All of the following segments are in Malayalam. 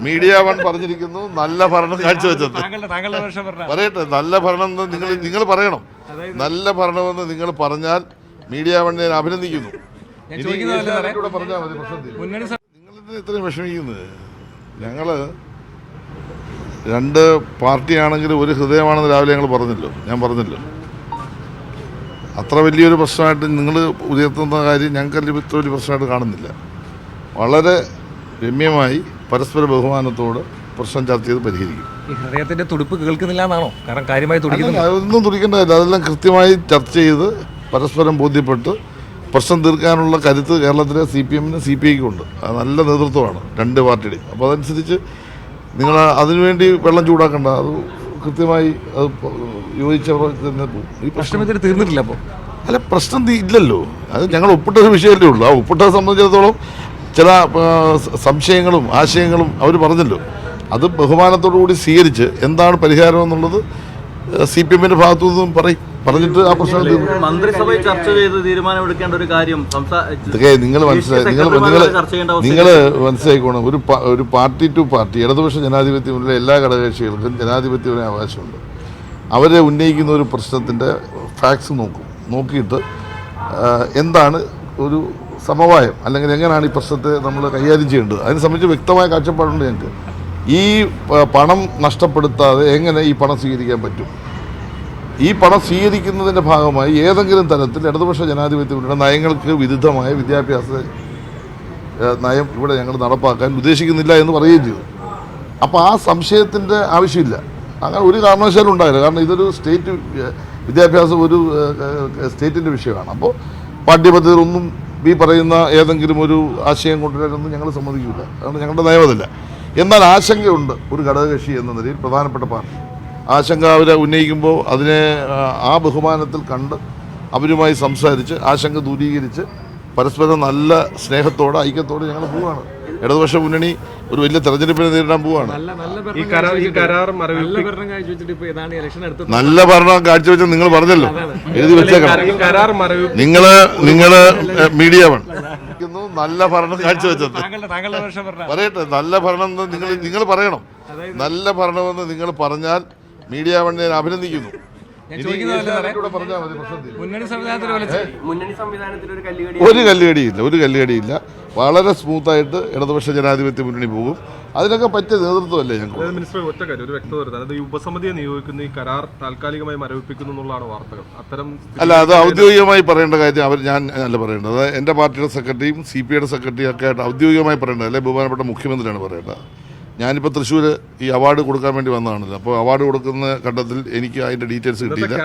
മീഡിയ വൺ പറഞ്ഞിരിക്കുന്നു നല്ല ഭരണം കാഴ്ചവെച്ചത്. പറയട്ടെ, നല്ല ഭരണം നിങ്ങൾ പറയണം. നല്ല ഭരണമെന്ന് നിങ്ങൾ പറഞ്ഞാൽ മീഡിയ വണ്ണിനെ അഭിനന്ദിക്കുന്നു. പറഞ്ഞാൽ മതി, നിങ്ങളിതിന് ഇത്രയും വിഷമിക്കുന്നത്. ഞങ്ങള് രണ്ട് പാർട്ടിയാണെങ്കിലും ഒരു ഹൃദയമാണെന്ന് രാവിലെ ഞാൻ പറഞ്ഞല്ലോ. അത്ര വലിയൊരു പ്രശ്നമായിട്ട് നിങ്ങൾ ഉയർത്തുന്ന കാര്യം ഞങ്ങൾക്ക് ഇത്ര വലിയ പ്രശ്നമായിട്ട് കാണുന്നില്ല. വളരെ രമ്യമായി പരസ്പര ബഹുമാനത്തോട് പ്രശ്നം ചർച്ച ചെയ്ത് പരിഹരിക്കും. ഈ ഹൃദയത്തിന്റെ തുടിപ്പ് കേൾക്കുന്നില്ല എന്നാണോ? കാരണം കാര്യമായി അതൊന്നും തുടിക്കേണ്ടതില്ല. അതെല്ലാം കൃത്യമായി ചർച്ച ചെയ്ത് പരസ്പരം ബോധ്യപ്പെട്ട് പ്രശ്നം തീർക്കാനുള്ള കരുത്ത് കേരളത്തിലെ CPM-നും CPI-ക്കും ഉണ്ട്. അത് നല്ല നേതൃത്വമാണ് രണ്ട് പാർട്ടിയുടെയും. അപ്പോൾ അതനുസരിച്ച് നിങ്ങൾ അതിനുവേണ്ടി വെള്ളം ചൂടാക്കണ്ട. അത് കൃത്യമായി അത് യോജിച്ചവർ തന്നെ പോകും. ഈ പ്രശ്നം ഇതിന് തീർന്നിട്ടില്ല. അപ്പോൾ അല്ല, പ്രശ്നം ഇല്ലല്ലോ. അത് ഞങ്ങൾ ഒപ്പിട്ടൊരു വിഷയമല്ലേ ഉള്ളൂ. ആ ഒപ്പിട്ടതെ സംബന്ധിച്ചിടത്തോളം ചില സംശയങ്ങളും ആശയങ്ങളും അവർ പറഞ്ഞല്ലോ. അത് ബഹുമാനത്തോടു കൂടി സ്വീകരിച്ച് എന്താണ് പരിഹാരം എന്നുള്ളത് CPM-ന്റെ ഭാഗത്തു നിന്നും പറഞ്ഞിട്ട് ആ പ്രശ്നം മന്ത്രിസഭയിൽ ചർച്ച ചെയ്ത് തീരുമാനമെടുക്കേണ്ട ഒരു കാര്യം നിങ്ങൾ മനസ്സിലാക്കണം. ഒരു പാർട്ടി ടു പാർട്ടി ഇടതുപക്ഷ ജനാധിപത്യമുള്ള എല്ലാ ഘടകകക്ഷികൾക്കും ജനാധിപത്യപരമായ അവകാശമുണ്ട്. അവരെ ഉന്നയിക്കുന്ന ഒരു പ്രശ്നത്തിൻ്റെ ഫാക്ട്സ് നോക്കിയിട്ട് എന്താണ് ഒരു സമവായം, അല്ലെങ്കിൽ എങ്ങനെയാണ് ഈ പ്രശ്നത്തെ നമ്മൾ കൈകാര്യം ചെയ്യേണ്ടത്, അതിനെ സംബന്ധിച്ച് വ്യക്തമായ കാഴ്ചപ്പാടുണ്ട് ഞങ്ങൾക്ക്. ഈ പണം നഷ്ടപ്പെടുത്താതെ എങ്ങനെ ഈ പണം സ്വീകരിക്കാൻ പറ്റും? ഈ പണം സ്വീകരിക്കുന്നതിൻ്റെ ഭാഗമായി ഏതെങ്കിലും തരത്തിൽ ഇടതുപക്ഷ ജനാധിപത്യത്തിൻ്റെ നയങ്ങൾക്ക് വിരുദ്ധമായ വിദ്യാഭ്യാസ നയം ഇവിടെ ഞങ്ങൾ നടപ്പാക്കാൻ ഉദ്ദേശിക്കുന്നില്ല എന്ന് പറയുകയും ചെയ്തു. അപ്പോൾ ആ സംശയത്തിൻ്റെ ആവശ്യമില്ല. അങ്ങനെ ഒരു കാരണവശാലും ഉണ്ടായില്ല. കാരണം ഇതൊരു സ്റ്റേറ്റ് വിദ്യാഭ്യാസം ഒരു സ്റ്റേറ്റിൻ്റെ വിഷയമാണ്. അപ്പോൾ പാഠ്യപദ്ധതിയിലൊന്നും ഈ പറയുന്ന ഏതെങ്കിലും ഒരു ആശയം കൊണ്ടുവരാനൊന്നും ഞങ്ങൾ സമ്മതിക്കില്ല. അതുകൊണ്ട് ഞങ്ങളുടെ നയമതില്ല. എന്നാൽ ആശങ്കയുണ്ട് ഒരു ഘടകകക്ഷി എന്ന നിലയിൽ പ്രധാനപ്പെട്ട പാർട്ടി. ആശങ്ക അവരെ ഉന്നയിക്കുമ്പോൾ അതിനെ ആ ബഹുമാനത്തിൽ കണ്ട് അവരുമായി സംസാരിച്ച് ആശങ്ക ദൂരീകരിച്ച് പരസ്പരം നല്ല സ്നേഹത്തോടെ ഐക്യത്തോടെ ഞങ്ങൾ പോവുകയാണ്. ഇടതുപക്ഷ മുന്നണി ഒരു വലിയ തെരഞ്ഞെടുപ്പിനെ നേരിടാൻ പോവുകയാണ്. നല്ല ഭരണം കാഴ്ചവെച്ച നിങ്ങൾ പറഞ്ഞല്ലോ, എഴുതി വെച്ചേക്കണം. നിങ്ങള് മീഡിയ വൺ നല്ല ഭരണം കാഴ്ചവെച്ചത്. പറയട്ടെ, നല്ല ഭരണം നിങ്ങൾ പറയണം. നല്ല ഭരണമെന്ന് നിങ്ങൾ പറഞ്ഞാൽ മീഡിയ വണ്ണിനെ അഭിനന്ദിക്കുന്നു. ഒരു കല്ലുകടിയില്ല. വളരെ സ്മൂത്തായിട്ട് ഇടതുപക്ഷ ജനാധിപത്യ മുന്നണി പോകും. അതിനൊക്കെ പറ്റിയ നേതൃത്വമല്ലേ ഞങ്ങൾക്ക്. മിനിസ്റ്റർ, ഒറ്റ കാര്യം, ഒരു വ്യക്തത വരുന്നത്, അതായത് ഉപസമിതിയെ നിയോഗിക്കുന്ന ഈ കരാർ താൽക്കാലികമായി മരവിപ്പിക്കുന്നു എന്നുള്ളതാണ് വാർത്തകൾ. അത്തരം അല്ല, അത് ഔദ്യോഗികമായി പറയേണ്ട കാര്യം ഞാൻ അല്ല പറയേണ്ടത്. എൻ്റെ പാർട്ടിയുടെ സെക്രട്ടറിയും CPI-യുടെ സെക്രട്ടറിയും ഒക്കെ ആയിട്ട് ഔദ്യോഗികമായി പറയേണ്ടത്, അല്ലെ ബഹുമാനപ്പെട്ട മുഖ്യമന്ത്രിയാണ് പറയേണ്ടത്. ഞാനിപ്പോൾ തൃശ്ശൂർ ഈ അവാർഡ് കൊടുക്കാൻ വേണ്ടി വന്നതാണല്ലോ. അപ്പോൾ അവാർഡ് കൊടുക്കുന്ന ഘട്ടത്തിൽ എനിക്ക് അതിൻ്റെ ഡീറ്റെയിൽസ് കിട്ടിയില്ല.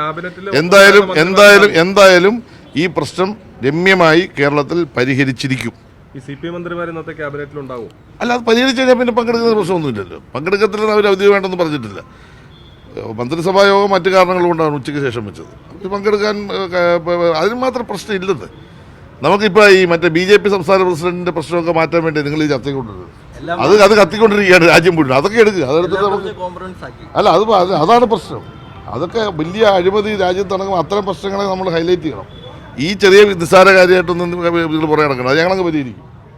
എന്തായാലും ഈ പ്രശ്നം രമ്യമായി കേരളത്തിൽ പരിഹരിച്ചിരിക്കും. ഈ CPI മന്ത്രിമാർ ഇന്നത്തെ ക്യാബിനറ്റിലുണ്ടാവും. അല്ല, അത് പരിഹരിച്ചു കഴിഞ്ഞാൽ പിന്നെ പങ്കെടുക്കുന്ന പ്രശ്നമൊന്നുമില്ലല്ലോ. പങ്കെടുക്കത്തില്ലെന്ന് അവർ ഔദ്യോഗികമായിട്ടൊന്നും പറഞ്ഞിട്ടില്ല. മന്ത്രിസഭാ യോഗം മറ്റു കാരണങ്ങൾ കൊണ്ടാണ് ഉച്ചയ്ക്ക് ശേഷം വെച്ചത്. പങ്കെടുക്കാൻ അതിന് മാത്രം പ്രശ്നം ഇല്ലെന്ന്. നമുക്കിപ്പോൾ ഈ മറ്റേ BJP സംസ്ഥാന പ്രസിഡന്റിന്റെ പ്രശ്നമൊക്കെ മാറ്റാൻ വേണ്ടി നിങ്ങൾ ഈ ചർച്ചയ്ക്ക് കൊണ്ടുവരുന്നത്, അത് കത്തിക്കൊണ്ടിരിക്കുകയാണ് രാജ്യം മുഴുവൻ. അതൊക്കെ എടുക്കുക, അതെടുത്തിട്ട് നമുക്ക് അല്ല, അതാണ് പ്രശ്നം. അതൊക്കെ വലിയ അഴിമതി രാജ്യത്ത് നടക്കുമ്പോൾ അത്തരം പ്രശ്നങ്ങളെ നമ്മൾ ഹൈലൈറ്റ് ചെയ്യണം. ഈ ചെറിയ നിസ്സാര കാര്യമായിട്ടൊന്നും നിങ്ങൾ പുറകെ നടക്കണം. അത് ഞങ്ങളങ്ങ് പരിഹരിക്കും.